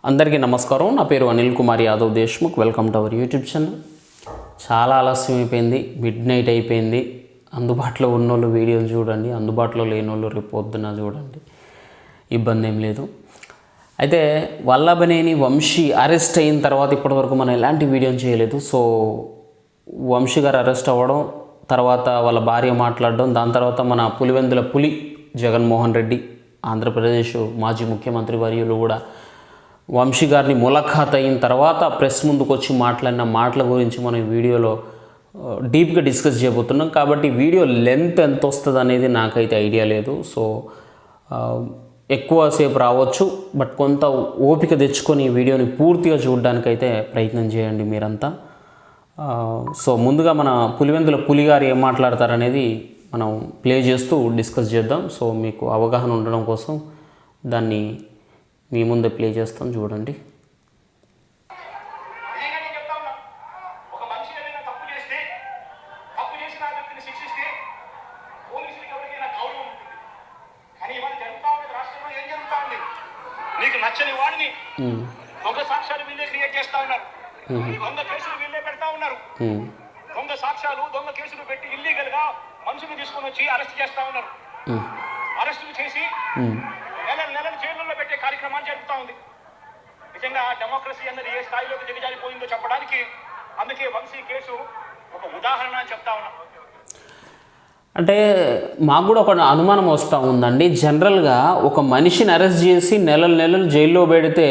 అందరికీ నమస్కారం. నా పేరు Anil Kumar Yadav Deshmukh. Welcome to our YouTube channel. చాలా ఆలస్యం అయిపోయింది, మిడ్ నైట్ అయిపోయింది. అందుబాటులో ఉన్నోళ్ళు వీడియోలు చూడండి, అందుబాటులో లేనోళ్ళు రేపు పొద్దున చూడండి, ఇబ్బంది ఏం లేదు. అయితే వల్లభనేని వంశీ అరెస్ట్ అయిన తర్వాత ఇప్పటివరకు మనం ఎలాంటి వీడియోని చేయలేదు. సో వంశీ గారు అరెస్ట్ అవ్వడం, తర్వాత వాళ్ళ భార్య మాట్లాడడం, దాని తర్వాత మన పులివెందుల పులి జగన్మోహన్ రెడ్డి, ఆంధ్రప్రదేశ్ మాజీ ముఖ్యమంత్రి వర్యులు కూడా వంశీ గారిని ములాఖాత్ అయిన తర్వాత ప్రెస్ ముందుకు వచ్చి మాట్లాడిన మాటల గురించి మనం ఈ వీడియోలో డీప్గా డిస్కస్ చేయబోతున్నాం. కాబట్టి వీడియో లెంత్ ఎంత వస్తుంది అనేది నాకైతే ఐడియా లేదు. సో ఎక్కువసేపు రావచ్చు, బట్ కొంత ఓపిక తెచ్చుకొని ఈ వీడియోని పూర్తిగా చూడడానికైతే ప్రయత్నం చేయండి మీరంతా. సో ముందుగా మన పులివెందుల పులి గారు ఏం మాట్లాడతారనేది మనం ప్లే చేస్తూ డిస్కస్ చేద్దాం. సో మీకు అవగాహన ఉండడం కోసం దాన్ని మీ ముందే ప్లే చేస్తాం, చూడండి. నీకు నచ్చని వాడిని దొంగ సాక్ష్యాలు వీళ్ళే క్రియేట్ చేస్తా ఉన్నారు, దొంగ కేసులు వీళ్ళే పెడతా ఉన్నారు. దొంగ సాక్ష్యాలు దొంగ కేసులు పెట్టి ఇల్లీగల్ గా మనుషులు తీసుకొని వచ్చి అరెస్ట్ చేస్తా ఉన్నారు. అరెస్టులు చేసి నెలలు జైల్లో పెట్టే కార్యక్రమాన్ని జరుపుతా ఉంది. నిజంగా డెమోక్రసీ అన్నది ఏ స్థాయిలోకి దిగజారిపోయిందో చెప్పడానికి అందుకే వంశీ కేసు ఒక ఉదాహరణ అని చెప్తా ఉన్నా. అంటే మాకు కూడా ఒక అనుమానం వస్తూ ఉందండి. జనరల్గా ఒక మనిషిని అరెస్ట్ చేసి నెలలు జైల్లో పెడితే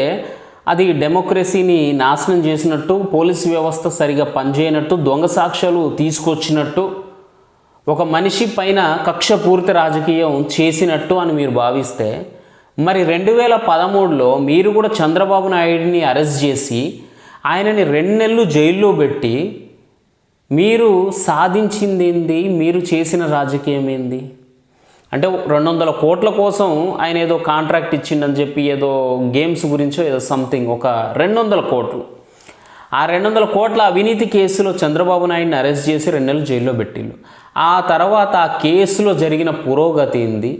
అది డెమోక్రసీని నాశనం చేసినట్టు, పోలీసు వ్యవస్థ సరిగా పనిచేయనట్టు, దొంగ సాక్ష్యాలు తీసుకొచ్చినట్టు, ఒక మనిషి పైన కక్షపూరిత రాజకీయం చేసినట్టు అని మీరు భావిస్తే, మరి 2013లో మీరు కూడా చంద్రబాబు నాయుడిని అరెస్ట్ చేసి ఆయనని 2 నెలలు జైల్లో పెట్టి మీరు సాధించింది ఏంది? మీరు చేసిన రాజకీయం ఏంది? అంటే 200 కోట్ల కోసం ఆయన ఏదో కాంట్రాక్ట్ ఇచ్చిండని చెప్పి ఏదో గేమ్స్ గురించో ఏదో సంథింగ్ ఒక 200 కోట్లు, ఆ 200 కోట్ల అవినీతి కేసులో చంద్రబాబు నాయుడిని అరెస్ట్ చేసి 2 నెలలు జైల్లో పెట్టిళ్ళు. ఆ తర్వాత ఆ కేసులో జరిగిన పురోగతి ఏంది?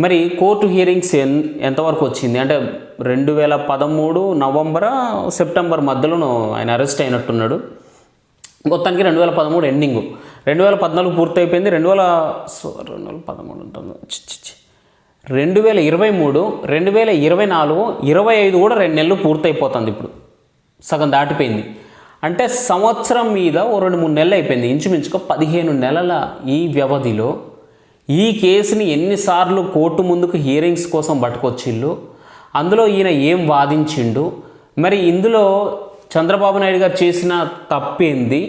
మరి కోర్టు హియరింగ్స్ ఎంతవరకు వచ్చింది? అంటే 2013 నవంబర్ సెప్టెంబర్ మధ్యలో ఆయన అరెస్ట్ అయినట్టున్నాడు. మొత్తానికి 2013 ఎండింగు, 2014 పూర్తయిపోయింది. 2013 ఉంటుంది, 2023, 2024, 25 కూడా 2 నెలలు పూర్తయిపోతుంది. ఇప్పుడు సగం దాటిపోయింది. అంటే సంవత్సరం మీద ఓ 2-3 నెలలు అయిపోయింది. ఇంచుమించుగా 15 నెలల ఈ వ్యవధిలో ఈ కేసుని ఎన్నిసార్లు కోర్టు ముందుకు హియరింగ్స్ కోసం పట్టుకొచ్చిళ్ళు, అందులో ఈయన ఏం వాదించిండు, మరి ఇందులో చంద్రబాబు నాయుడు గారు చేసిన తప్పేంది,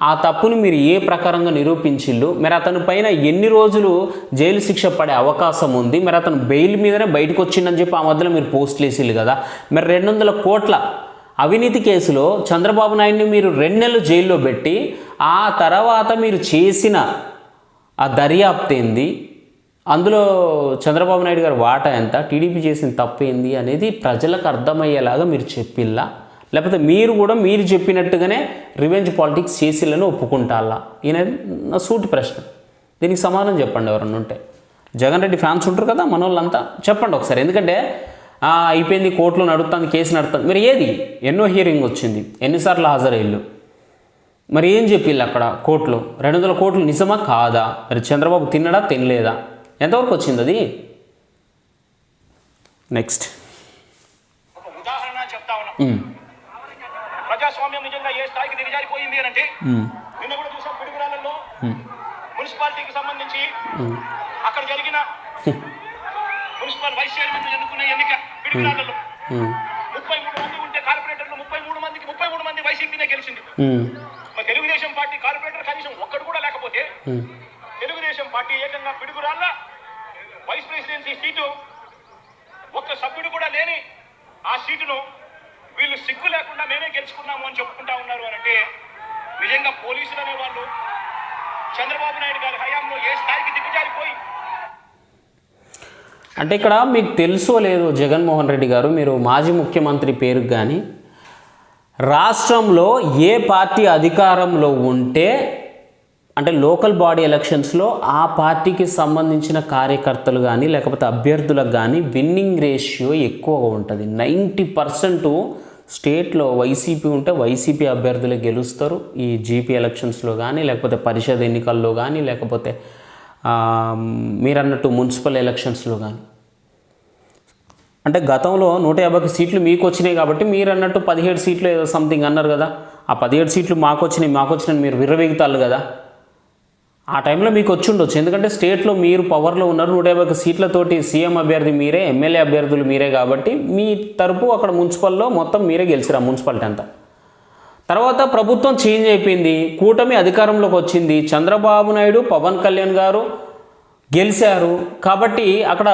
ఆ తప్పుని మీరు ఏ ప్రకారంగా నిరూపించిళ్ళు, మరి అతని పైన ఎన్ని రోజులు జైలు శిక్ష పడే అవకాశం ఉంది, మరి అతను బెయిల్ మీదనే బయటకు వచ్చిందని చెప్పి ఆ మధ్యలో మీరు పోస్టులు వేసిళ్ళు కదా. మరి 200 కోట్ల అవినీతి కేసులో చంద్రబాబు నాయుడిని మీరు 2 నెలలు జైల్లో పెట్టి ఆ తర్వాత మీరు చేసిన ఆ దర్యాప్తు ఏంది, అందులో చంద్రబాబు నాయుడు గారు వాటా ఎంత, టీడీపీ చేసిన తప్పు ఏంది అనేది ప్రజలకు అర్థమయ్యేలాగా మీరు చెప్పిల్లా, లేకపోతే మీరు కూడా మీరు చెప్పినట్టుగానే రివెంజ్ పాలిటిక్స్ చేసిల్లని ఒప్పుకుంటాలా? ఈయన నా సూటి ప్రశ్న. దీనికి సమాధానం చెప్పండి ఎవరన్నా ఉంటే. జగన్ రెడ్డి ఫ్యాన్స్ ఉంటారు కదా మన వాళ్ళంతా, చెప్పండి ఒకసారి. ఎందుకంటే అయిపోయింది, కోర్టులో నడుస్తుంది, కేసు నడుస్తుంది, మరి ఏది? ఎన్నో హియరింగ్ వచ్చింది, ఎన్నిసార్లు హాజరయ్యారు, మరి ఏం చెప్పిల్లు అక్కడ కోర్టులో? 200 కోట్లు నిజమా కాదా? మరి చంద్రబాబు తిన్నడా తినలేదా? ఎంతవరకు వచ్చింది అది? నెక్స్ట్ ఒక ఉదాహరణ చెప్తా ఉన్నా. ప్రజాస్వామ్యం నిజంగా ఏ స్థాయికి దిగజారిపోయింది అని అంటే, నిన్న కూడా చూసాం పిడుగురాళ్ళలో మున్సిపాలిటీకి సంబంధించి అక్కడ జరిగిన మున్సిపల్ వైస్ చైర్మన్ ఎన్నుకున్న ఎన్నిక పిడుగురాళ్ళలో 33 మంది ఉంటే కార్పొరేటర్లు 33 మంది వైసీపీనే గెలిచింది. మరి తెలుగుదేశం పార్టీ కార్పొరేటర్ కనీసం ఒక్కడు కూడా లేకపోతే తెలుగుదేశం పార్టీ ఏకంగా పిడుగురాళ్ళ వైస్ ప్రెసిడెన్సీ సీటు ఒక్క సభ్యుడు కూడా లేని ఆ సీటును వీళ్ళు సిగ్గు లేకుండా మేమే గెలుచుకున్నాము అని చెప్పుకుంటా ఉన్నారు అని అంటే, నిజంగా పోలీసులు అనే వాళ్ళు చంద్రబాబు నాయుడు గారి హయాంలో ఏ స్థాయికి దిగజారిపోయి. అంటే ఇక్కడ మీకు తెలుసో లేదో జగన్మోహన్ రెడ్డి గారు, మీరు మాజీ ముఖ్యమంత్రి పేరుకు కానీ రాష్ట్రంలో ఏ పార్టీ అధికారంలో ఉంటే అంటే లోకల్ బాడీ ఎలక్షన్స్లో ఆ పార్టీకి సంబంధించిన కార్యకర్తలు కానీ లేకపోతే అభ్యర్థులకు కానీ విన్నింగ్ రేషియో ఎక్కువగా ఉంటుంది. 90% స్టేట్లో వైసీపీ ఉంటే వైసీపీ అభ్యర్థులే గెలుస్తారు. ఈ జీపీ ఎలక్షన్స్లో కానీ లేకపోతే పరిషత్ ఎన్నికల్లో కానీ లేకపోతే మీరన్నట్టు మున్సిపల్ ఎలక్షన్స్లో కానీ. అంటే గతంలో 150 సీట్లు మీకు వచ్చినాయి కాబట్టి మీరు అన్నట్టు 17 సీట్లు ఏదో సంథింగ్ అన్నారు కదా. ఆ 17 సీట్లు మాకు వచ్చినాయి మీరు విర్రవీగుతారు కదా. ఆ టైంలో మీకు వచ్చి ఉండొచ్చు. ఎందుకంటే స్టేట్లో మీరు పవర్లో ఉన్నారు. 150 సీట్లతోటి సీఎం అభ్యర్థి మీరే, ఎమ్మెల్యే అభ్యర్థులు మీరే కాబట్టి మీ తరపు అక్కడ మున్సిపల్లో మొత్తం మీరే గెలిచిరా మున్సిపాలిటీ అంతా. తర్వాత ప్రభుత్వం చేంజ్ అయిపోయింది, కూటమి అధికారంలోకి వచ్చింది, చంద్రబాబు నాయుడు, పవన్ కళ్యాణ్ గారు గెలిచారు. కాబట్టి అక్కడ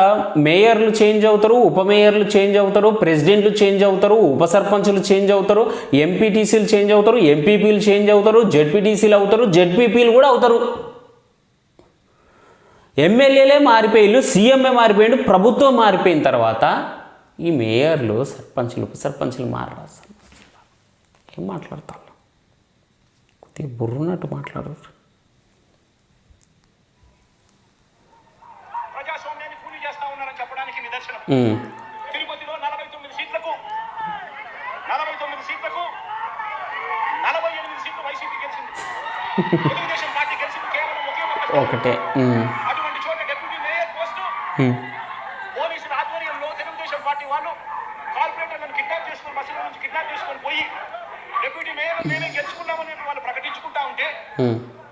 మేయర్లు చేంజ్ అవుతారు, ఉప మేయర్లు చేంజ్ అవుతారు, ప్రెసిడెంట్లు చేంజ్ అవుతారు, ఉప సర్పంచులు చేంజ్ అవుతారు, ఎంపీటీసీలు చేంజ్ అవుతారు, ఎంపీపీలు చేంజ్ అవుతారు, జెడ్పీటీసీలు అవుతారు, జెడ్పీపీలు కూడా అవుతారు. ఎమ్మెల్యేలే మారిపోయిళ్ళు, సీఎంఏ మారిపోయిండు, ప్రభుత్వం మారిపోయిన తర్వాత ఈ మేయర్లు, సర్పంచులు, ఉప సర్పంచులు మారరా? ఏం మాట్లాడతారు? కొద్దిగా బుర్రున్నట్టు మాట్లాడరు. ప్రజాస్వామ్యాన్ని కూలీ చేస్తా ఉన్నారని చెప్పడానికి నిదర్శనం తిరుపతిలో 49 సీట్లకు 48 సీట్లు వైసీపీ గెలిచింది. తెలుగుదేశం పార్టీ గెలిచింది కేవలం ఒకటే. అటువంటి చోట డిప్యూటీ మేయర్ పోస్టు పోలీసుల ఆధ్వర్యంలో తెలుగుదేశం పార్టీ వాళ్ళు కార్పొరేటర్లను కిడ్నాప్ చేసుకుని బస్సుల నుంచి కిడ్నాప్ చేసుకొని పోయి డిప్యూటీ మేయర్ మేమే గెలుచుకున్నామని వాళ్ళు ప్రకటించుకుంటా ఉంటే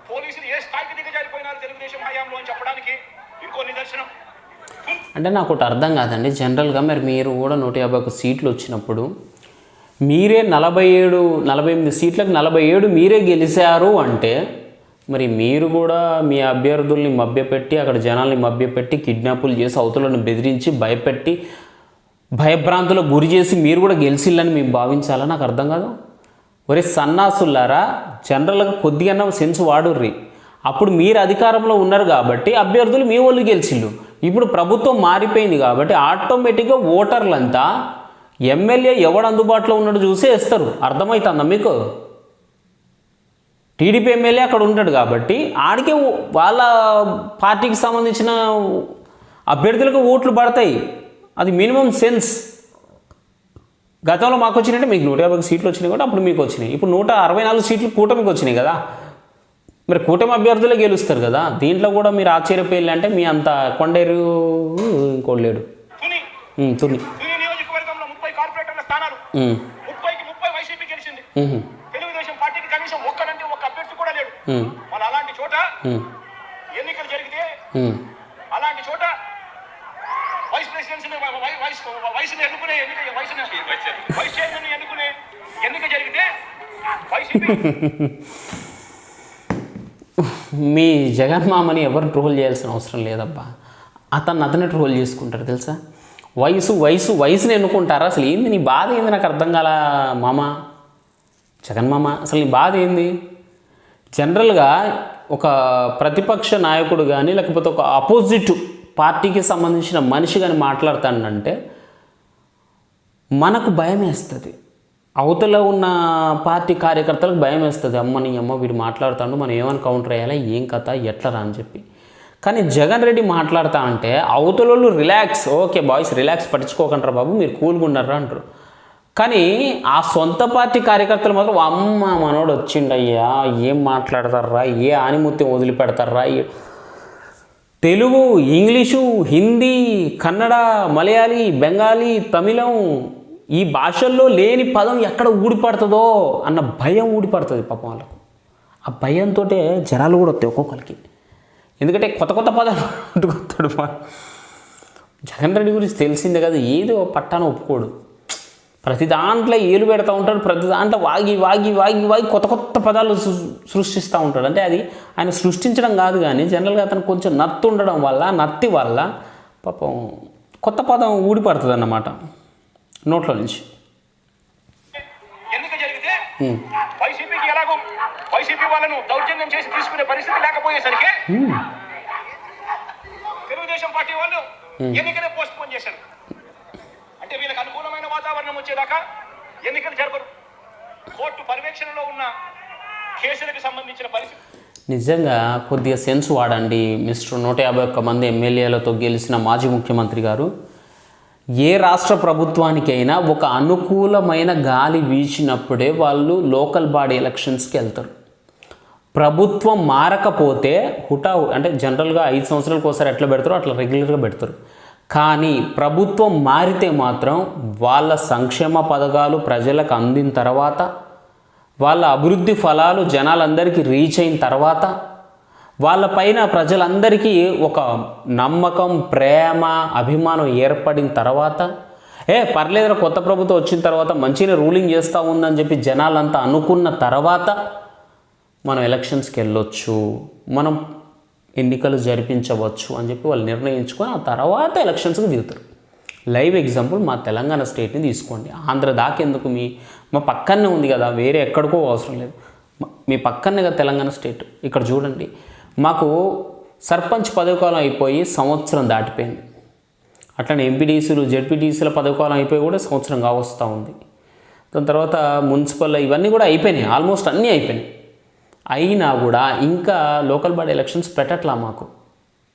పోలీసులు ఏ స్థాయికి దిగజారిపోయినారు తెలుగుదేశం హయాంలో అని చెప్పడానికి ఇంకో నిదర్శనం. అంటే నాకు ఒకటి అర్థం కాదండి. జనరల్గా మరి మీరు కూడా 151 సీట్లు వచ్చినప్పుడు మీరే 48 సీట్లకు 47 మీరే గెలిచారు అంటే మరి మీరు కూడా మీ అభ్యర్థుల్ని మభ్యపెట్టి అక్కడ జనాల్ని మభ్యపెట్టి కిడ్నాపులు చేసి అవతలను బెదిరించి భయపెట్టి భయభ్రాంతులకు గురి చేసి మీరు కూడా గెలిచిల్లని మేము భావించాలా? నాకు అర్థం కాదు. ఒరే సన్నాసులారా, జనరల్గా కొద్దిగా సెన్స్ వాడుర్రి. అప్పుడు మీరు అధికారంలో ఉన్నారు కాబట్టి అభ్యర్థులు మీ వాళ్ళు గెలిచిళ్ళు. ఇప్పుడు ప్రభుత్వం మారిపోయింది కాబట్టి ఆటోమేటిక్గా ఓటర్లంతా ఎమ్మెల్యే ఎవడు అందుబాటులో ఉన్నాడో చూసే వేస్తారు. అర్థమవుతుందా మీకు? టీడీపీ ఎమ్మెల్యే అక్కడ ఉంటాడు కాబట్టి ఆడికే వాళ్ళ పార్టీకి సంబంధించిన అభ్యర్థులకు ఓట్లు పడతాయి. అది మినిమం సెన్స్. గతంలో మాకు వచ్చినట్టే మీకు 150 సీట్లు వచ్చినాయి కూడా అప్పుడు మీకు వచ్చినాయి. ఇప్పుడు 164 సీట్లు కూటమికి వచ్చినాయి కదా. మరి కూటమి అభ్యర్థులే గెలుస్తారు కదా. దీంట్లో కూడా మీరు ఆశ్చర్యపోయాలి అంటే మీ అంత కొండేరు ఇంకోటి లేడు. తుని నియోజకవర్గంలో 30 కార్పొరేటర్ల స్థానాలు 30 వైసీపీ గెలిచింది. తెలుగుదేశం పార్టీకి కనీసం ఒక్కరంటే ఒక్క అభ్యర్థి కూడా లేడు. మన అలాంటి చోట ఎన్నికలు జరిగితే అలాంటి చోట వైస్ ప్రెసిడెన్సీ వయసును ఎన్నుకునే వైస్ చైర్మన్ ఎన్నుకునే ఎన్నిక జరిగితే వైసీపీ మీ జగన్మామని ఎవరు ట్రోల్ చేయాల్సిన అవసరం లేదబ్బా. అతనే ట్రోల్ చేసుకుంటారు తెలుసా. వయసుని ఎన్నుకుంటారా? అసలు ఏంది నీ బాధ ఏంది? నాకు అర్థం కాల మామ, జగన్మామ. అసలు నీ బాధ ఏంది? జనరల్గా ఒక ప్రతిపక్ష నాయకుడు కానీ లేకపోతే ఒక అపోజిట్ పార్టీకి సంబంధించిన మనిషి కానీ మాట్లాడతాడంటే మనకు భయం వేస్తుంది. అవతల ఉన్న పార్టీ కార్యకర్తలకు భయం వేస్తుంది. అమ్మని అమ్మ వీడు మాట్లాడుతాడు, మనం ఏమని కౌంటర్ వేయాలా, ఏం కథ, ఎట్లరా అని చెప్పి. కానీ జగన్ రెడ్డి మాట్లాడుతా అంటే అవతల రిలాక్స్, ఓకే బాయ్స్ రిలాక్స్, పట్టించుకోకంటారా బాబు, మీరు కూల్గా ఉన్నారా అంటారు. కానీ ఆ సొంత పార్టీ కార్యకర్తలు మాత్రం అమ్మ మనోడు వచ్చిండయ్యా, ఏం మాట్లాడతారా, ఏ ఆనిముత్యం వదిలిపెడతారా. తెలుగు, ఇంగ్లీషు, హిందీ, కన్నడ, మలయాళీ, బెంగాలీ, తమిళం, ఈ భాషల్లో లేని పదం ఎక్కడ ఊడిపడుతుందో అన్న భయం ఊడిపడుతుంది పాపం వాళ్ళకు. ఆ భయంతో జనాలు కూడా వస్తాయి ఒక్కొక్కరికి. ఎందుకంటే కొత్త పదాలు పట్టుకొస్తాడు. జగన్ రెడ్డి గురించి తెలిసిందే కదా, ఏదో పట్టాన ఒప్పుకోడు. ప్రతి దాంట్లో ఏలు పెడతా ఉంటాడు, ప్రతి దాంట్లో వాగి కొత్త పదాలు సృష్టిస్తూ ఉంటాడు. అంటే అది ఆయన సృష్టించడం కాదు కానీ జనరల్గా అతను కొంచెం నత్తి వల్ల పాపం కొత్త పదం ఊడిపడుతుంది అన్నమాట నోట్లో నుంచి. ఎన్నిక జరిగితే వైసీపీకి ఎలాగో వైసీపీ వాళ్ళను దౌర్జన్యం చేసి తీసుకునే పరిస్థితి లేకపోయేసరికి తెలుగుదేశం పార్టీ వాళ్ళు ఎన్నికనే పోస్ట్ పోన్ చేశారు. అంటే వీళ్ళకి అనుకూలమైన వాతావరణం వచ్చేదాకా ఎన్నికలు జరపరు. కోర్టు పర్యవేక్షణలో ఉన్న కేసులకు సంబంధించిన పరిస్థితి నిజంగా కొద్దిగా సెన్స్ వాడండి మిస్టర్ 151 మంది ఎమ్మెల్యేలతో గెలిచిన మాజీ ముఖ్యమంత్రి గారు. ఏ రాష్ట్ర ప్రభుత్వానికైనా ఒక అనుకూలమైన గాలి వీచినప్పుడే వాళ్ళు లోకల్ బాడీ ఎలక్షన్స్కి వెళ్తారు. ప్రభుత్వం మారకపోతే అంటే జనరల్గా 5 సంవత్సరాలకు ఒకసారి ఎట్లా పెడతారో అట్లా రెగ్యులర్గా పెడతారు. కానీ ప్రభుత్వం మారితే మాత్రం వాళ్ళ సంక్షేమ పథకాలు ప్రజలకు అందిన తర్వాత, వాళ్ళ అభివృద్ధి ఫలాలు జనాలందరికీ రీచ్ అయిన తర్వాత, వాళ్ళపైన ప్రజలందరికీ ఒక నమ్మకం, ప్రేమ, అభిమానం ఏర్పడిన తర్వాత, పర్లేదురా కొత్త ప్రభుత్వం వచ్చిన తర్వాత మంచిగా రూలింగ్ చేస్తూ ఉందని చెప్పి జనాలంతా అనుకున్న తర్వాత మనం ఎలక్షన్స్కి వెళ్ళొచ్చు, మనం ఎన్నికలు జరిపించవచ్చు అని చెప్పి వాళ్ళు నిర్ణయించుకొని ఆ తర్వాత ఎలక్షన్స్కి దిగుతారు. లైవ్ ఎగ్జాంపుల్ మా తెలంగాణ స్టేట్ని తీసుకోండి. ఆంధ్ర దాకెందుకు, మా పక్కనే ఉంది కదా, వేరే ఎక్కడికో అవసరం లేదు, మీ పక్కనే కదా తెలంగాణ స్టేట్. ఇక్కడ చూడండి, మాకు సర్పంచ్ పదవికాలం అయిపోయి సంవత్సరం దాటిపోయింది. అట్లనే ఎంపీటీసీలు, జెడ్పీటీసీల పదవికాలం అయిపోయి కూడా సంవత్సరం కావస్తూ ఉంది. దాని తర్వాత మున్సిపల్ ఇవన్నీ కూడా అయిపోయినాయి, ఆల్మోస్ట్ అన్నీ అయిపోయినాయి. అయినా కూడా ఇంకా లోకల్ బాడీ ఎలక్షన్స్ పెట్టట్లా మాకు.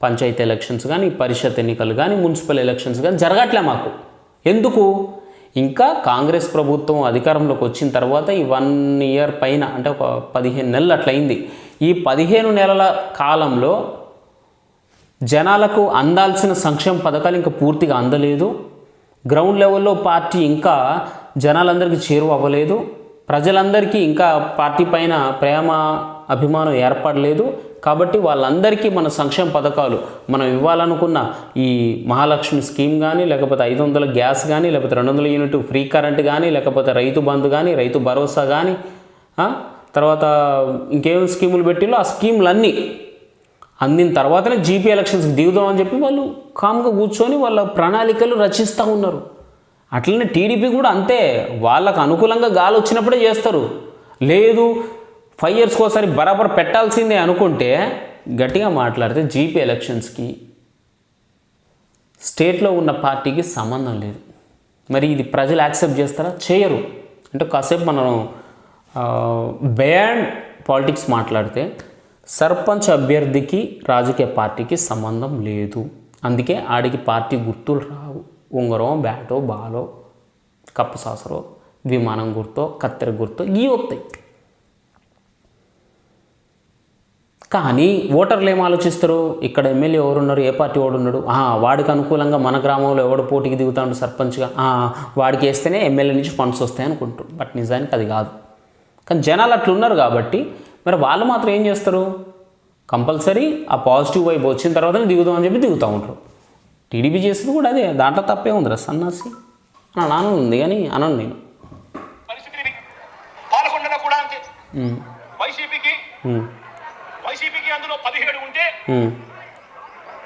పంచాయతీ ఎలక్షన్స్ కానీ, పరిషత్ ఎన్నికలు కానీ, మున్సిపల్ ఎలక్షన్స్ కానీ జరగట్లే మాకు. ఎందుకు? ఇంకా కాంగ్రెస్ ప్రభుత్వం అధికారంలోకి వచ్చిన తర్వాత ఈ 1 ఇయర్ పైన, అంటే ఒక 15 నెలలు అట్లయింది. ఈ 15 నెలల కాలంలో జనాలకు అందాల్సిన సంక్షేమ పథకాలు ఇంకా పూర్తిగా అందలేదు. గ్రౌండ్ లెవెల్లో పార్టీ ఇంకా జనాలందరికీ చేరువ అవ్వలేదు. ప్రజలందరికీ ఇంకా పార్టీ పైన ప్రేమ, అభిమానం ఏర్పడలేదు. కాబట్టి వాళ్ళందరికీ మన సంక్షేమ పథకాలు మనం ఇవ్వాలనుకున్న ఈ మహాలక్ష్మి స్కీమ్ కానీ, లేకపోతే 500 గ్యాస్ కానీ, లేకపోతే 200 యూనిట్ ఫ్రీ కరెంట్ కానీ, లేకపోతే రైతు బంధు కానీ, రైతు భరోసా కానీ, తర్వాత ఇంకేం స్కీములు పెట్టిలో ఆ స్కీములన్నీ అందిన తర్వాతనే జీపీ ఎలక్షన్స్కి దిగుదామని చెప్పి వాళ్ళు కామ్గా కూర్చొని వాళ్ళ ప్రణాళికలు రచిస్తూ ఉన్నారు. అట్లనే టీడీపీ కూడా అంతే, వాళ్ళకు అనుకూలంగా గాలి వచ్చినప్పుడే చేస్తారు. లేదు 5 ఇయర్స్కి ఒకసారి బరాబర్ పెట్టాల్సిందే అనుకుంటే గట్టిగా మాట్లాడితే జీపీ ఎలక్షన్స్కి స్టేట్లో ఉన్న పార్టీకి సంబంధం లేదు. మరి ఇది ప్రజలు యాక్సెప్ట్ చేస్తారా? చేయరు. అంటే కాసేపు మనం బియాండ్ పాలిటిక్స్ మాట్లాడితే సర్పంచ్ అభ్యర్థికి రాజకీయ పార్టీకి సంబంధం లేదు. అందుకే ఆడికి పార్టీ గుర్తులు రావు. ఉంగరం, బ్యాటో, బాలో, కప్పు సాసరో, విమానం గుర్తో, కత్తెర గుర్తో ఇవి వస్తాయి. కానీ ఓటర్లు ఏం ఆలోచిస్తారు? ఇక్కడ ఎమ్మెల్యే ఎవరున్నారు, ఏ పార్టీ వాడున్నాడు, వాడికి అనుకూలంగా మన గ్రామంలో ఎవడు పోటీకి దిగుతాడు సర్పంచ్గా, వాడికి వేస్తేనే ఎమ్మెల్యే నుంచి ఫండ్స్ వస్తాయి అనుకుంటారు. బట్ నిజానికి అది కాదు. కానీ జనాలు అట్లున్నారు కాబట్టి మరి వాళ్ళు మాత్రం ఏం చేస్తారు? కంపల్సరీ ఆ పాజిటివ్ వైపు వచ్చిన తర్వాతనే దిగుదామని చెప్పి దిగుతూ ఉంటారు. టీడీపీ చేసేది కూడా అదే, దాంట్లో తప్పే ఉందిరా సన్నాసి అని నాన్న ఉంది కానీ అనను నేను. పాలకొండలో కూడా అంతే. వైసీపీకి అందులో 17 ఉంటే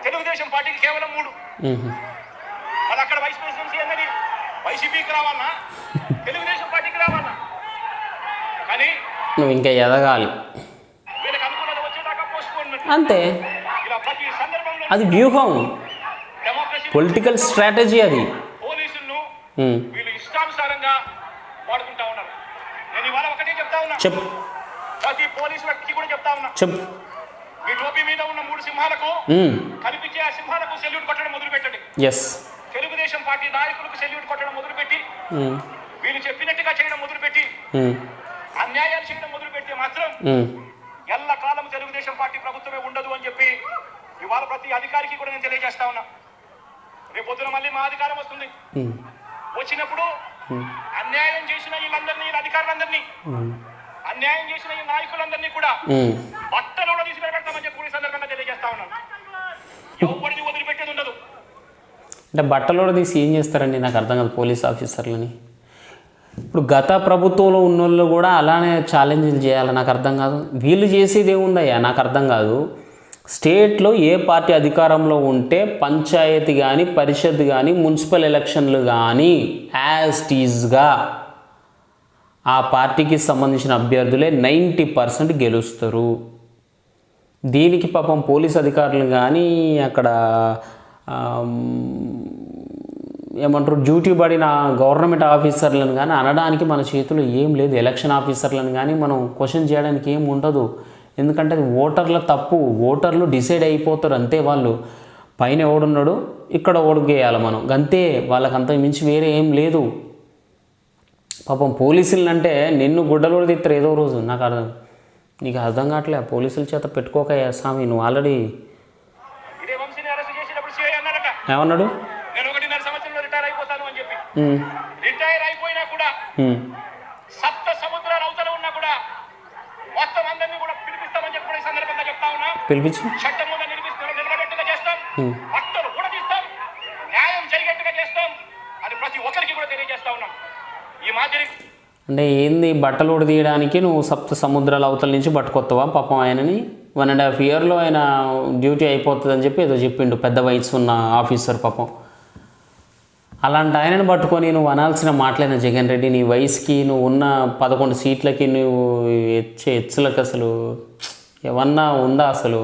తెలుగుదేశం పార్టీకి కేవలం 3. మరి అక్కడ వైస్ ప్రెసిడెన్సీ అన్నది వైసీపీకి రావాలన్నా తెలుగుదేశం పార్టీకి రావాలన్నా, కానీ నువ్వు ఇంకా ఎదగాలి వీళ్ళకి అనుకూలత వచ్చేదాకా పోస్ట్ అంతే. ఇలా ప్రతి సందర్భంలో అది వ్యూహం, డెమోక్రసీ, పొలిటికల్ స్ట్రాటజీ అది. పోలీసులను వీళ్ళు ఇష్టానుసారంగా వాడుకుంటా ఉన్నారు. నేను ఇవాళ ఒకటే చెప్తా ఉన్నా, చెప్పు ప్రతి పోలీసు వ్యక్తికి కూడా చెప్తా ఉన్నా, చెప్పు మీ టోపీ మీద ఉన్న 3 సింహాలకు కనిపించే ఆ సింహాలకు సెల్యూట్ కొట్టడం మొదలు పెట్టండి. ఎస్, తెలుగుదేశం పార్టీ నాయకులకు సెల్యూట్ కొట్టడం మొదలుపెట్టి వీళ్ళు చెప్పినట్టుగా చేయడం మొదలుపెట్టి అన్యాయాలు చేయడం మొదలుపెట్టి మాత్రం ఎల్ల కాలం తెలుగుదేశం పార్టీ ప్రభుత్వమే ఉండదు అని చెప్పి ఇవాళ ప్రతి అధికారికి కూడా నేను తెలియజేస్తా ఉన్నా. రేపు పొద్దున మళ్ళీ మా అధికారం వస్తుంది. వచ్చినప్పుడు అన్యాయం చేసిన వీళ్ళందరినీ, వీళ్ళ అధికారులందరినీ, అన్యాయం చేసిన ఈ నాయకులందరినీ కూడా బట్టలు కూడా తీసి పెడతామని చెప్పి ఈ సందర్భంగా తెలియజేస్తా ఉన్నాను. ఎవరిని వదిలిపెట్టేది ఉండదు. అంటే బట్టలు తీసి ఏం చేస్తారండి నాకు అర్థం కాదు పోలీస్ ఆఫీసర్లని. ఇప్పుడు గత ప్రభుత్వంలో ఉన్న వాళ్ళు కూడా అలానే ఛాలెంజ్లు చేయాలి, నాకు అర్థం కాదు. వీళ్ళు చేసేది ఏముందయ్యా నాకు అర్థం కాదు. స్టేట్లో ఏ పార్టీ అధికారంలో ఉంటే పంచాయతీ కానీ, పరిషత్ కానీ, మున్సిపల్ ఎలక్షన్లు కానీ యాజ్ టీజ్గా ఆ పార్టీకి సంబంధించిన అభ్యర్థులే 90% గెలుస్తారు. దీనికి పాపం పోలీస్ అధికారులు కానీ, అక్కడ ఏమంటారు డ్యూటీ పడిన గవర్నమెంట్ ఆఫీసర్లను కానీ అనడానికి మన చేతిలో ఏం లేదు. ఎలక్షన్ ఆఫీసర్లను కానీ మనం క్వశ్చన్ చేయడానికి ఏం ఉండదు. ఎందుకంటే అది ఓటర్ల తప్పు. ఓటర్లు డిసైడ్ అయిపోతారు అంతే. వాళ్ళు పైన ఎవడున్నాడు, ఇక్కడ ఓడిగేయాలి మనం, అంతే. వాళ్ళకంత మించి వేరే ఏం లేదు. పాపం పోలీసులు అంటే నిన్ను గుడ్డలు తీస్తారు ఏదో రోజు. నీకు అర్థం కావట్లే. పోలీసుల చేత పెట్టుకోక స్వామి, నువ్వు ఆల్రెడీ ఇదే వంశీని అరెస్ట్ చేసినప్పుడు సిఐ అన్నాడట, ఏమన్నాడు, నేను 1.5 సంవత్సరంలో రిటైర్ అయిపోతాను అని చెప్పి. రిటైర్ అయిపోయినా కూడా సప్త సముద్రాల అవతల ఉన్నా కూడా మొత్తం అందరినీ కూడా పిలిపిస్తామని చెప్పి కూడా ఈ సందర్భంగా చెప్తా ఉన్నా. పిలిపించి చట్టం ముందు నిలబడేట్టుగా చేస్తాం, భక్తులు కూడా తీస్తాం, న్యాయం జరిగేట్టుగా చేస్తాం అని ప్రతి ఒక్కరికి కూడా తెలియజేస్తా ఉన్నాం. ఈ మాదిరి అంటే ఏంది, బట్టలు ఉడదీయడానికి నువ్వు సప్త సముద్రాల అవతల నుంచి పట్టుకొస్తావా పాపం ఆయనని? 1.5 ఇయర్లో ఆయన డ్యూటీ అయిపోతుందని చెప్పి ఏదో చెప్పిండు పెద్ద వయసు ఉన్న ఆఫీసర్ పాపం. అలాంటి ఆయనను పట్టుకొని నువ్వు అనాల్సిన మాటలైన జగన్ రెడ్డి, నీ వయసుకి, నువ్వు ఉన్న 11 సీట్లకి, నువ్వు హెచ్చులకు అసలు ఏమన్నా ఉందా? అసలు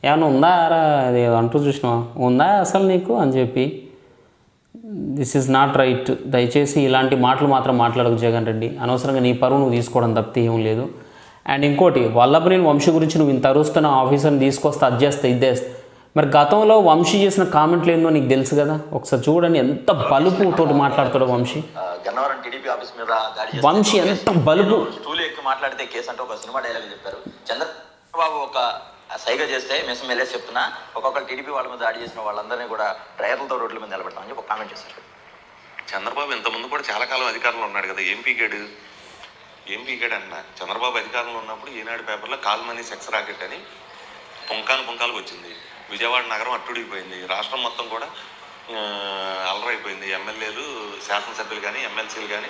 ఏమన్నా ఉందా రా? అది అంటూ చూసినావా, ఉందా అసలు నీకు అని చెప్పి. This is not right. దయచేసి ఇలాంటి మాటలు మాత్రం మాట్లాడకు జగన్ రెడ్డి. అనవసరంగా నీ పరువు నువ్వు తీసుకోవడం తప్పితే ఏం లేదు. అండ్ ఇంకోటి, వల్లభనేని వంశీ గురించి నువ్వు ఇంత అరుస్తున్న ఆఫీసర్ని తీసుకొస్తే అది చేస్తే ఇదే. మరి గతంలో వంశీ చేసిన కామెంట్లు ఏందో నీకు తెలుసు కదా, ఒకసారి చూడండి ఎంత బలుపుతోటి మాట్లాడతాడో వంశీ. గన్నవరం టీడీపీ ఆఫీస్ మీద వంశీ ఎంత బలుపు. స్టూల్ ఎక్కి మాట్లాడితే కేసు అంటే ఒక సినిమా డైలాగ్ చెప్పారు. చంద్రబాబు ఒక సైగ చేస్తే మిసం వెళ్ళేసి చెప్తున్నా, ఒక్కొక్కరు టీడీపీ వాళ్ళ మీద దాడి చేసిన వాళ్ళందరినీ కూడా డ్రైవర్లతో రోడ్ల మీద నిలబెడతామని చెప్పి ఒక కామెంట్ చేశారు. చంద్రబాబు ఇంతకుముందు కూడా చాలా కాలం అధికారంలో ఉన్నాడు కదా, ఏం పీకాడు అన్న. చంద్రబాబు అధికారంలో ఉన్నప్పుడు ఈనాడు పేపర్లో కాల్ మనీ సెక్స్ రాకెట్ అని పుంకాలకు వచ్చింది. విజయవాడ నగరం అట్టుడిగిపోయింది. రాష్ట్రం మొత్తం కూడా అలరైపోయింది. ఎమ్మెల్యేలు, శాసనసభ్యులు కానీ, ఎమ్మెల్సీలు కానీ,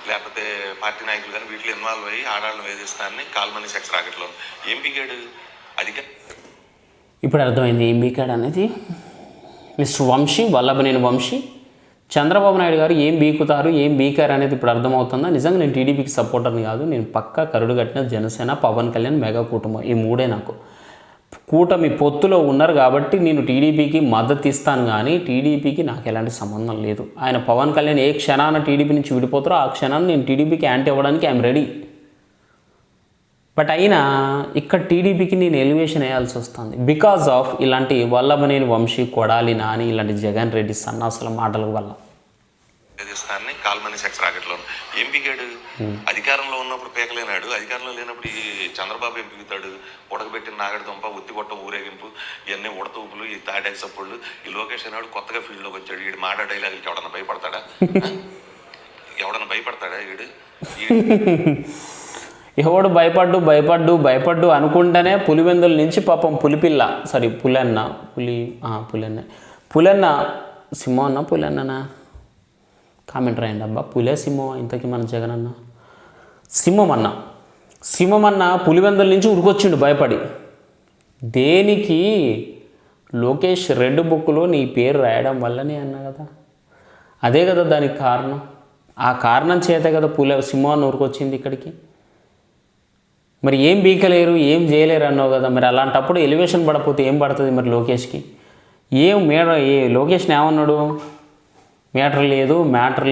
లేకపోతే పార్టీ నాయకులు కానీ వీటిలో ఇన్వాల్వ్ అయ్యి ఆడాళ్ళను వేధిస్తారని కాల్ మనీ సెక్స్ రాకెట్లో ఏం పీకాడు ఇప్పుడు అర్థమైంది ఏం బీకాడు అనేది. మిస్టర్ వంశీ, వల్లభనేని వంశీ, చంద్రబాబు నాయుడు గారు ఏం బీకుతారు, ఏం బీకారు అనేది ఇప్పుడు అర్థమవుతుందా? నిజంగా నేను టీడీపీకి సపోర్టర్ని కాదు. నేను పక్కా కరుడు కట్టిన జనసేన, పవన్ కళ్యాణ్, మెగా కుటుంబం, ఈ మూడే నాకు. కూటమి పొత్తులో ఉన్నారు కాబట్టి నేను టీడీపీకి మద్దతు ఇస్తాను, కానీ టీడీపీకి నాకు ఎలాంటి సంబంధం లేదు. ఆయన పవన్ కళ్యాణ్ ఏ క్షణాన టీడీపీ నుంచి విడిపోతారో ఆ క్షణాన్ని నేను టీడీపీకి యాంటీ అవ్వడానికి ఐఎమ్ రెడీ. బట్ అయినా ఇక్కడ టీడీపీకి నేను ఎలివేషన్ వేయాల్సి వస్తుంది బికాజ్ ఆఫ్ ఇలాంటి వల్లభనేని వంశీ, కొడాలి నాని, ఇలాంటి జగన్ రెడ్డి సన్నాసుల మాటల వల్ల. కాల్ మనీ సెక్స్ రాకెట్లో ఏం పీకాడు? అధికారంలో ఉన్నప్పుడు పీకలేనాడు, అధికారంలో లేనప్పుడు ఈ చంద్రబాబు ఏం పీకుతాడు? ఉడకబెట్టిన నాగడి దుంప, ఉత్తిగొట్టం ఊరేగింపు, ఇవన్నీ ఉడతూపులు, ఈ తాటాకి సప్పుళ్ళు. ఈ లోకేష్ అన్నాడు కొత్తగా ఫీల్డ్లోకి వచ్చాడు. వీడు మాట డైలాగులకి ఎవడన్నా భయపడతాడా? వీడు ఎవడు భయపడ్డు అనుకుంటేనే పులివెందుల నుంచి పాపం పులన్న సింహం పులన్ననా కామెంట్ రాయండి అబ్బా. పులే సింహం ఇంతకీ మన జగన్ అన్న సింహం అన్న పులివెందుల నుంచి ఉరికొచ్చిండు భయపడి. దేనికి? లోకేష్ రెడ్ బుక్లో నీ పేరు రాయడం వల్లనే అన్నా కదా, అదే కదా దానికి కారణం. ఆ కారణం చేతే కదా సింహాన్ని ఉరికొచ్చింది ఇక్కడికి. మరి ఏం బీకలేరు, ఏం చేయలేరు అన్నావు కదా. మరి అలాంటప్పుడు ఎలివేషన్ పడకపోతే ఏం పడుతుంది మరి లోకేష్కి? లోకేష్ని ఏమన్నాడు? మ్యాటర్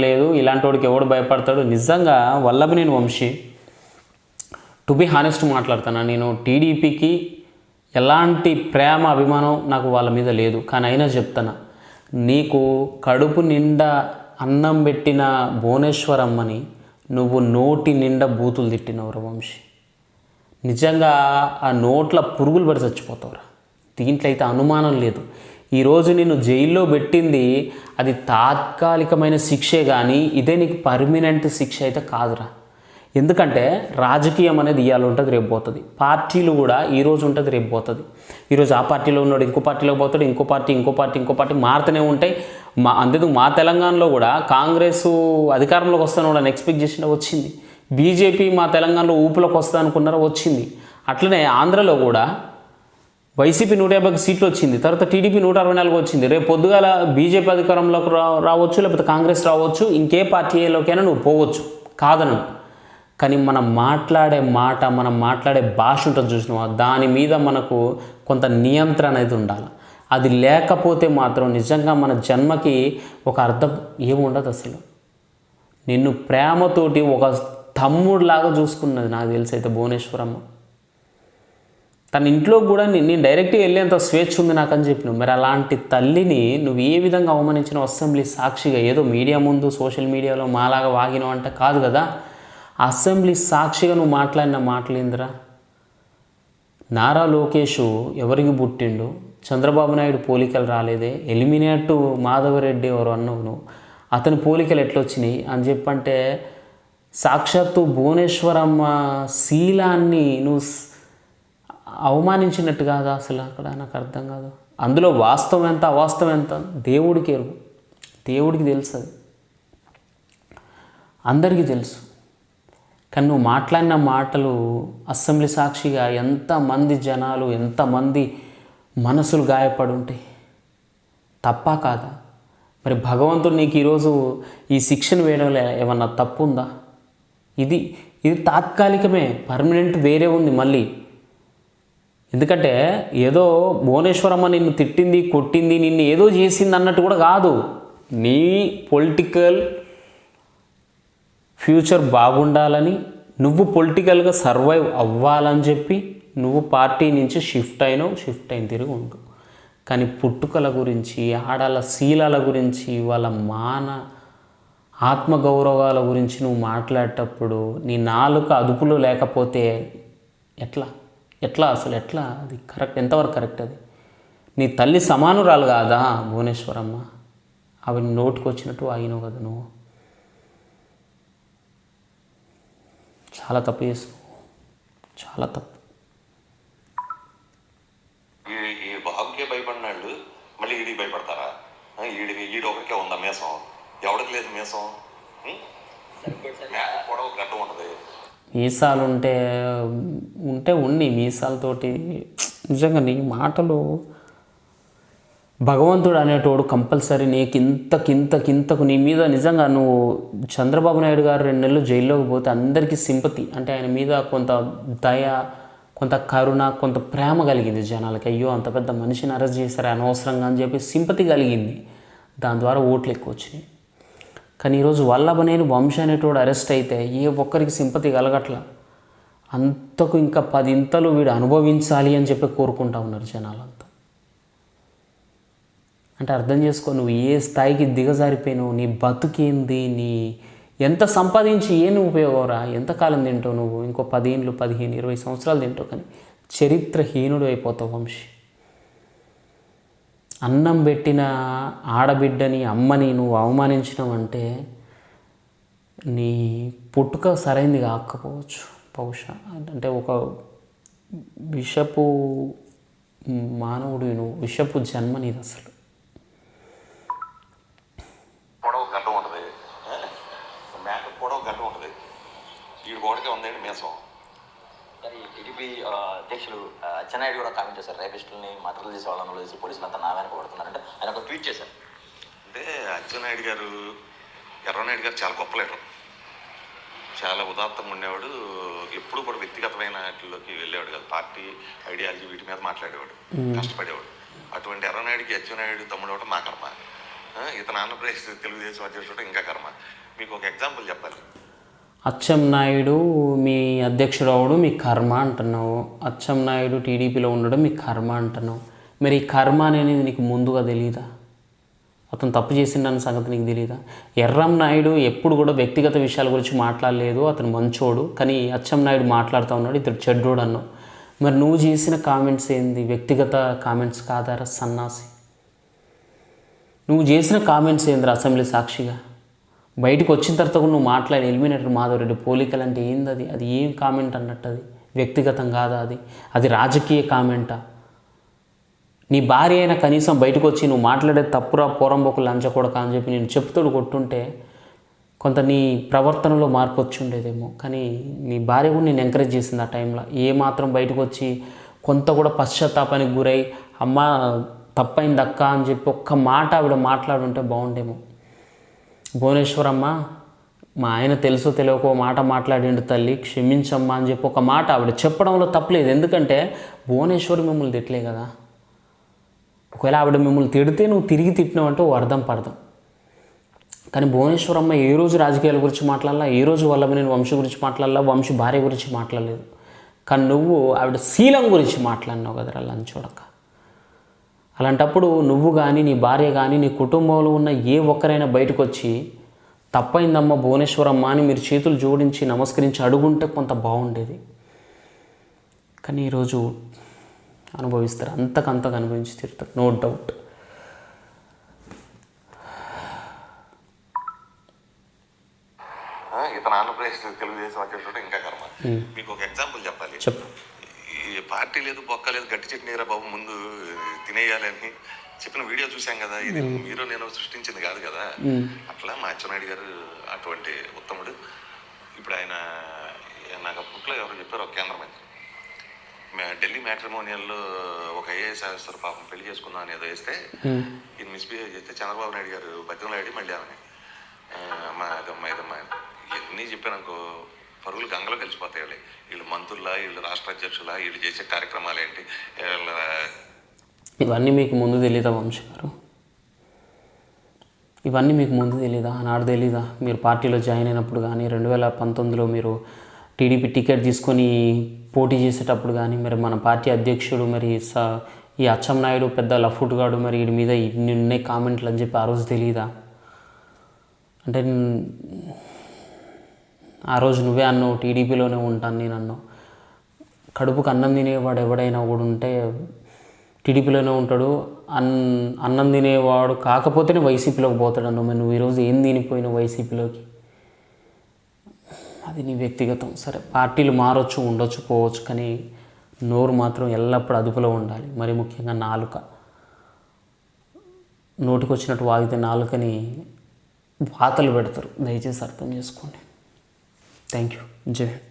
లేదు ఇలాంటి వాడికి ఎవడు భయపడతాడు? నిజంగా Vallabhaneni Vamsi, to be honest మాట్లాడుతాను, నేను టీడీపీకి ఎలాంటి ప్రేమ అభిమానం నాకు వాళ్ళ మీద లేదు. కానీ అయినా చెప్తాను, నీకు కడుపు నిండా అన్నం పెట్టిన భువనేశ్వరమ్మని నువ్వు నోటి నిండా బూతులు తిట్టినవురా వంశీ. నిజంగా ఆ నోట్ల పురుగులు పడి చచ్చిపోతావురా. దీంట్లో అయితే అనుమానం లేదు. ఈరోజు నిన్ను జైల్లో పెట్టింది అది తాత్కాలికమైన శిక్షే, కానీ ఇదే నీకు పర్మనెంట్ శిక్ష అయితే కాదురా. ఎందుకంటే రాజకీయం అనేది ఇవాళ ఉంటుంది, రేపు పోతుంది. పార్టీలు కూడా ఈరోజు ఉంటుంది, రేపు పోతుంది. ఈరోజు ఆ పార్టీలో ఉన్నాడు, ఇంకో పార్టీలోకి పోతాడు, ఇంకో పార్టీ మారుతూనే ఉంటాయి. అందుకు మా తెలంగాణలో కూడా కాంగ్రెస్ అధికారంలోకి వస్తాను ఎక్స్పెక్ట్ చేసినా వచ్చింది. బీజేపీ మా తెలంగాణలో ఊపులోకి వస్తా అనుకున్నారా, వచ్చింది. అట్లనే ఆంధ్రలో కూడా వైసీపీ 150 సీట్లు వచ్చింది, తర్వాత టీడీపీ 164 వచ్చింది. రేపు పొద్దుగాల బీజేపీ అధికారంలోకి రావచ్చు, లేకపోతే కాంగ్రెస్ రావచ్చు, ఇంకే పార్టీలోకైనా నువ్వు పోవచ్చు, కాదను. కానీ మనం మాట్లాడే భాష ఉంటుంది చూసినావా, దాని మీద మనకు కొంత నియంత్రణ అనేది ఉండాలి. అది లేకపోతే మాత్రం నిజంగా మన జన్మకి ఒక అర్థం ఏముండదు అసలు. నిన్ను ప్రేమతోటి ఒక తమ్ముడిలాగా చూసుకున్నది నాకు తెలిసి అయితే భువనేశ్వరమ్మ. తన ఇంట్లో కూడా నేను డైరెక్ట్గా వెళ్ళేంత స్వేచ్ఛ ఉంది నాకని చెప్పినావు. మరి అలాంటి తల్లిని నువ్వు ఏ విధంగా అవమానించిన అసెంబ్లీ సాక్షిగా? ఏదో మీడియా ముందు సోషల్ మీడియాలో మాలాగా వాగినావు అంటే కాదు కదా. అసెంబ్లీ సాక్షిగా నువ్వు మాట్లాడిన మాటలేందిరా? నారా లోకేష్ ఎవరికి పుట్టిండు? చంద్రబాబు నాయుడు పోలికలు రాలేదే, ఎలిమినేట్ మాధవరెడ్డి ఎవరు అన్నావు నువ్వు, అతని పోలికలు ఎట్లొచ్చినాయి అని చెప్పంటే సాక్షాత్తు భువనేశ్వరమ్మ శీలాన్ని నువ్వు అవమానించినట్టు కాదా అసలు? అక్కడ నాకు అర్థం కాదు. అందులో వాస్తవం ఎంత అవాస్తవం ఎంత దేవుడికి ఎరుగు, దేవుడికి తెలుసు, అది అందరికీ తెలుసు. కానీ నువ్వు మాట్లాడిన మాటలు అసెంబ్లీ సాక్షిగా ఎంతమంది జనాలు, ఎంతమంది మనసులు గాయపడి ఉంటాయి. తప్పా కాదా? మరి భగవంతుడు నీకు ఈరోజు ఈ శిక్షను వేయడంలో ఏమన్నా తప్పు ఉందా? ఇది తాత్కాలికమే, పర్మనెంట్ వేరే ఉంది మళ్ళీ. ఎందుకంటే ఏదో భువనేశ్వరమ్మ నిన్ను తిట్టింది, కొట్టింది, నిన్ను ఏదో చేసింది అన్నట్టు కూడా కాదు. నీ పొలిటికల్ ఫ్యూచర్ బాగుండాలని, నువ్వు పొలిటికల్గా సర్వైవ్ అవ్వాలని చెప్పి నువ్వు పార్టీ నుంచి షిఫ్ట్ అయిన తిరిగి ఉండు. కానీ పుట్టుకల గురించి, ఆడాల శీలాల గురించి, వాళ్ళ ఆత్మగౌరవాల గురించి నువ్వు మాట్లాడేటప్పుడు నీ నాలుక అదుపులో లేకపోతే ఎట్లా అసలు ఎట్లా? అది కరెక్ట్? ఎంతవరకు కరెక్ట్? అది నీ తల్లి సమానురాలు కాదా భువనేశ్వరమ్మ? అవి నోటికి వచ్చినట్టు ఆగినావు కదా నువ్వు. చాలా తప్పు చేస్తున్నావు, చాలా తప్పు. ఈ బాబుకే భయపడినాళ్ళు మళ్ళీ ఈడికి భయపడతారా? ఈడు ఒకరికే ఉందా మీసం? ఎవడికి లేదు మీసం. పొడవు గడ్డం ఉంటుంది. మీసాలు ఉంటే ఉన్ని మీసాలతోటి నిజంగా నీ మాటలు, భగవంతుడు అనేటోడు కంపల్సరీ నీకు ఇంతకు నీ మీద నిజంగా నువ్వు చంద్రబాబు నాయుడు గారు 2 నెలలు జైల్లోకి పోతే అందరికీ సింపతి, అంటే ఆయన మీద కొంత దయ, కొంత కరుణ, కొంత ప్రేమ కలిగింది జనాలకి. అయ్యో అంత పెద్ద మనిషిని అరెస్ట్ చేశారు అనవసరంగా అని చెప్పి సింపతి కలిగింది. దాని ద్వారా ఓట్లు ఎక్కువ వచ్చినాయి. కానీ ఈరోజు వల్లభనేని వంశీ అనేటోడు అరెస్ట్ అయితే ఏ ఒక్కరికి సింపతి కలగట్లా. అంతకు ఇంకా 10 ఇంతలు వీడు అనుభవించాలి అని చెప్పి కోరుకుంటా ఉన్నారు జనాలంతా. అంటే అర్థం చేసుకో, నువ్వు ఏ స్థాయికి దిగజారిపోయినావు, నీ బతుకేంది, నీ ఎంత సంపాదించి ఏమి ఉపయోగంరా? ఎంతకాలం తింటావు నువ్వు? ఇంకో 10 ఏళ్ళు, 15, 20 సంవత్సరాలు తింటావు, కానీ చరిత్రహీనుడు అయిపోతావు వంశీ. అన్నం పెట్టిన ఆడబిడ్డని, అమ్మని నువ్వు అవమానించినావంటే నీ పుట్టుక సరైంది కాకపోవచ్చు బహుశా. అంటే ఒక విషపు మానవుడు నువ్వు, విషపు జన్మ నీది అసలు. పొడవు గడ్డం ఉంటుంది, మేక పొడవు గడ్డం ఉంటుంది, ఈడు గోడకే ఉందండి మీసం. కానీ టీడీపీ అధ్యక్షులు అచ్చెన్నాయుడు కూడా కామెంట్ చేశారు, రేపిస్టుల్ని మద్దతు చేసే వాళ్ళని చేసి పోలీసులు అంతా నా వెనక పడుతున్నారంటే ఆయన ఒక ట్వీట్ చేశారు. అంటే అచ్చెన్నాయుడు గారు, ఎర్రనాయుడు గారు చాలా గొప్ప లీడర్, చాలా ఉదాత్తంగా ఉండేవాడు. ఎప్పుడు కూడా వ్యక్తిగతమైన వాటిలోకి వెళ్ళేవాడు కాదు. పార్టీ ఐడియాలజీ వీటి మీద మాట్లాడేవాడు, కష్టపడేవాడు. అటువంటి ఎర్రనాయుడికి అచ్చెన్నాయుడు తమ్ముడు అవడం మా కర్మ. ఇతను ఆంధ్రప్రదేశ్ తెలుగుదేశం అధ్యక్షుడు ఇంకా కర్మ. మీకు ఒక ఎగ్జాంపుల్ చెప్పాలి. అచ్చెన్నాయుడు మీ అధ్యక్షుడు అవడం మీ కర్మ అంటున్నావు, అచ్చెన్నాయుడు టీడీపీలో ఉండడం మీ కర్మ అంటున్నావు. మరి ఈ కర్మ అనేది నీకు ముందుగా తెలియదా? అతను తప్పు చేసిండన్న సంగతి నీకు తెలియదా? ఎర్రంనాయుడు ఎప్పుడు కూడా వ్యక్తిగత విషయాల గురించి మాట్లాడలేదు, అతను మంచోడు. కానీ అచ్చెన్నాయుడు మాట్లాడుతూ ఉన్నాడు, ఇతడు చెడ్డోడు అన్నావు. మరి నువ్వు చేసిన కామెంట్స్ ఏంది? వ్యక్తిగత కామెంట్స్ కాదారా సన్నాసి? నువ్వు చేసిన కామెంట్స్ ఏందిరా అసెంబ్లీ సాక్షిగా? బయటకు వచ్చిన తర్వాత కూడా నువ్వు మాట్లాడి ఎలిమినేటర్ మాధవరెడ్డి పోలికలు అంటే ఏంది? అది ఏం కామెంట్ అన్నట్టు? అది వ్యక్తిగతం కాదా? అది రాజకీయ కామెంటా? నీ భార్య అయినా కనీసం బయటకు వచ్చి నువ్వు మాట్లాడే తప్పురా పోరంబోకు లంచకూడక అని చెప్పి నేను చెప్తాడు కొట్టుంటే కొంత నీ ప్రవర్తనలో మార్పు వచ్చి ఉండేదేమో. కానీ నీ భార్య కూడా నేను ఎంకరేజ్ చేసింది ఆ టైంలో. ఏమాత్రం బయటకు వచ్చి కొంత కూడా పశ్చాత్తాపానికి గురై అమ్మ తప్పైంది అక్క అని చెప్పి ఒక్క మాట ఆవిడ మాట్లాడుంటే బాగుండేమో. భువనేశ్వరమ్మ మా ఆయన తెలుసో తెలియకో మాట మాట్లాడిండు తల్లి, క్షమించమ్మా అని చెప్పి ఒక మాట ఆవిడ చెప్పడంలో తప్పలేదు. ఎందుకంటే భువనేశ్వరి మిమ్మల్ని తిట్టలే కదా. ఒకవేళ ఆవిడ మిమ్మల్ని తిడితే నువ్వు తిరిగి తిట్టినావు అంటే ఓ అర్థం పడదాం. కానీ భువనేశ్వరమ్మ ఏ రోజు రాజకీయాల గురించి మాట్లాడాలా, ఏ రోజు వల్లభనేని వంశీ గురించి మాట్లాడాలా, వంశీ భార్య గురించి మాట్లాడలేదు. కానీ నువ్వు ఆవిడ శీలం గురించి మాట్లాడినావు కదరా లంచోడక. అలాంటప్పుడు నువ్వు కానీ నీ భార్య కానీ నీ కుటుంబంలో ఉన్న ఏ ఒక్కరైనా బయటకు వచ్చి తప్పైందమ్మ భువనేశ్వరమ్మ అని మీరు చేతులు జోడించి నమస్కరించి అడుగుంటే కొంత బాగుండేది. కానీ ఈరోజు అనుభవిస్తారు, అంతకంతకు అనుభవించి తీరుతారు, నో డౌట్. ఇతను ఆంధ్రప్రదేశ్ తెలుగుదేశం అధ్యక్షుడు ఇంకా కర్మ. మీకు ఒక ఎగ్జాంపుల్ చెప్పాలి. చెప్పు. ఈ పార్టీ లేదు బొక్క లేదు గట్టి చట్నీరా బాబు ముందు తినేయాలని చెప్పిన వీడియో చూసాం కదా. ఇది మీరు నేను సృష్టించింది కాదు కదా. అట్లా మా అచ్చెన్నాయుడు గారు అటువంటి ఉత్తముడు. ఇప్పుడు ఆయన నాకు అప్పట్లో ఎవరు చెప్పారు, ఒక కేంద్ర మంత్రి ఢిల్లీ మ్యాట్రిమోనియల్లో ఒక ఐఏఎస్ ఆఫీసర్ పాపం పెళ్లి చేసుకుందాం అని ఏదో వేస్తే ఇది మిస్బిహేవ్ చేస్తే చంద్రబాబు నాయుడు గారు బతిమలాడి మళ్ళీ ఆమె మా ఇదమ్మా ఇదమ్మా ఇవన్నీ చెప్పానుకో పరుగులు గంగలో కలిసిపోతాయి. వీళ్ళు మంత్రులా, వీళ్ళు రాష్ట్ర అధ్యక్షులా, వీళ్ళు చేసే కార్యక్రమాలు ఏంటి. ఇవన్నీ మీకు ముందు తెలీదా వంశీ గారు? ఇవన్నీ మీకు ముందు తెలీదా? ఆనాడు తెలీదా? మీరు పార్టీలో జాయిన్ అయినప్పుడు కానీ 2019లో మీరు టీడీపీ టికెట్ తీసుకొని పోటీ చేసేటప్పుడు కానీ మరి మన పార్టీ అధ్యక్షుడు మరి ఈ అచ్చెన్నాయుడు పెద్ద లఫుట్గాడు మరి వీడి మీద ఇన్ని ఉన్నాయి కామెంట్లు అని చెప్పి ఆ రోజు తెలీదా? అంటే ఆ రోజు నువ్వే అన్నావు టీడీపీలోనే ఉంటాను నేను అన్నావు. కడుపుకు అన్నం తినేవాడు ఎవడైనా కూడా ఉంటే టీడీపీలోనే ఉంటాడు. అన్నం తినేవాడు కాకపోతేనే వైసీపీలోకి పోతాడు అన్నావు. మరి నువ్వు ఈరోజు ఏం తినిపోయినావు వైసీపీలోకి? అది నీ వ్యక్తిగతం. సరే, పార్టీలు మారొచ్చు, ఉండొచ్చు, పోవచ్చు, కానీ నోరు మాత్రం ఎల్లప్పుడూ అదుపులో ఉండాలి. మరి ముఖ్యంగా నాలుక. నోటికి వచ్చినట్టు వాగితే నాలుకని వాతలు పెడతారు. దయచేసి అర్థం చేసుకోండి. Thank you. జై హింద్.